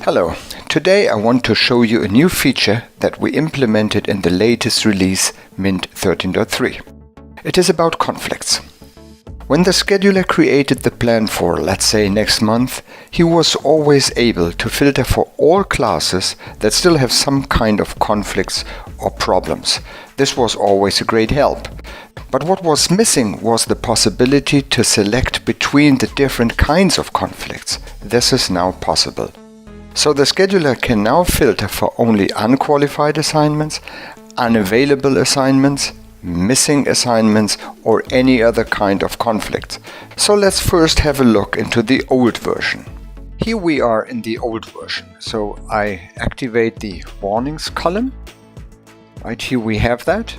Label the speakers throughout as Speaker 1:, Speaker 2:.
Speaker 1: Hello, today I want to show you a new feature that we implemented in the latest release Mint 13.3. It is about conflicts. When the scheduler created the plan for, let's say, next month, he was always able to filter for all classes that still have some kind of conflicts or problems. This was always a great help. But what was missing was the possibility to select between the different kinds of conflicts. This is now possible. So the scheduler can now filter for only unqualified assignments, unavailable assignments, missing assignments, or any other kind of conflict. So let's first have a look into the old version. Here we are in the old version. So I activate the warnings column. Right here we have that.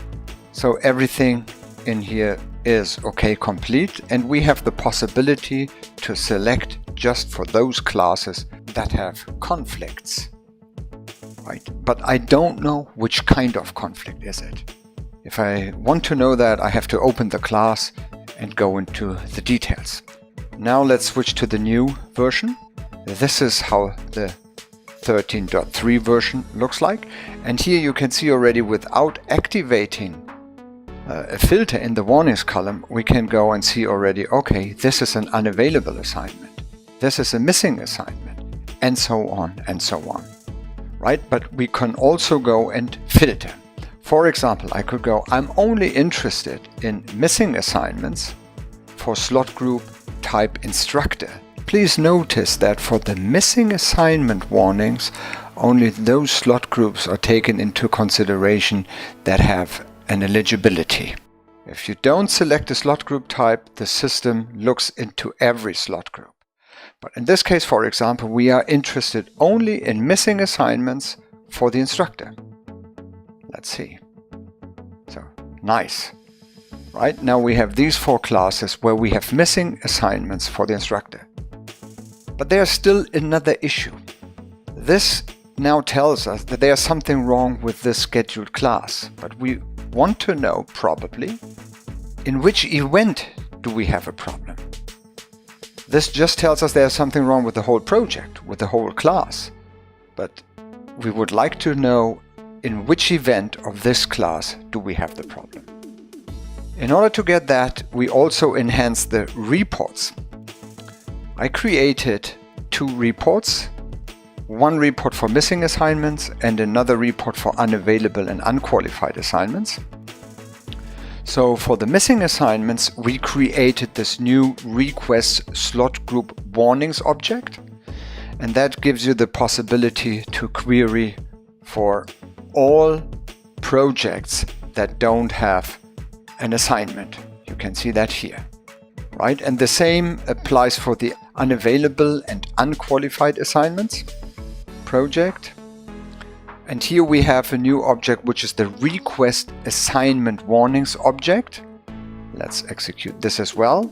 Speaker 1: So everything in here is okay, complete, and we have the possibility to select just for those classes that have conflicts. Right? But I don't know which kind of conflict is it. If I want to know that, I have to open the class and go into the details. Now let's switch to the new version. This is how the 13.3 version looks like. And here you can see already, without activating a filter in the warnings column, we can go and see already, okay, this is an unavailable assignment. This is a missing assignment, and so on and so on. Right? But we can also go and filter. For example, I could go, I'm only interested in missing assignments for slot group type instructor. Please notice that for the missing assignment warnings, only those slot groups are taken into consideration that have an eligibility. If you don't select a slot group type, the system looks into every slot group. But in this case, for example, we are interested only in missing assignments for the instructor. Let's see. So, nice. Right, now we have these four classes where we have missing assignments for the instructor. But there's still another issue. This now tells us that there's something wrong with this scheduled class, but we want to know probably in which event do we have a problem. This just tells us there's something wrong with the whole project, with the whole class, but we would like to know in which event of this class do we have the problem. In order to get that, we also enhance the reports. I created two reports. One report for missing assignments and another report for unavailable and unqualified assignments. So for the missing assignments, we created this new request slot group warnings object, and that gives you the possibility to query for all projects that don't have an assignment. You can see that here. Right? And the same applies for the unavailable and unqualified assignments project. And here we have a new object, which is the request assignment warnings object. Let's execute this as well.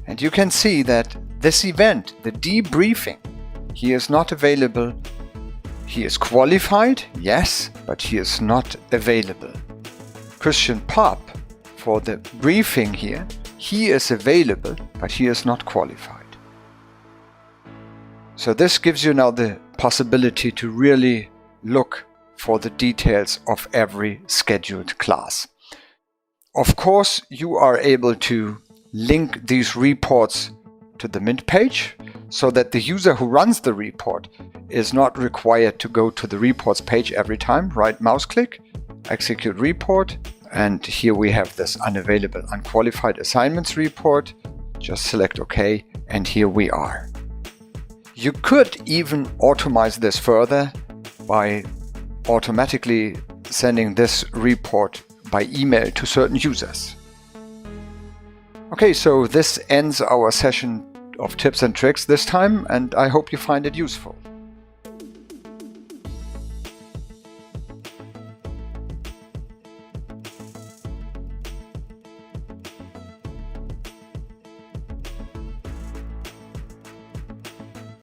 Speaker 1: And you can see that this event, the debriefing, he is not available. He is qualified, yes, but he is not available. Christian Pop, for the briefing here, he is available, but he is not qualified. So this gives you now the possibility to really look for the details of every scheduled class. Of course, you are able to link these reports to the Mint page so that the user who runs the report is not required to go to the reports page every time. Right mouse click, execute report, and here we have this unavailable unqualified assignments report. Just select OK, and here we are. You could even automate this further by automatically sending this report by email to certain users. Okay, so this ends our session of tips and tricks this time, and I hope you find it useful.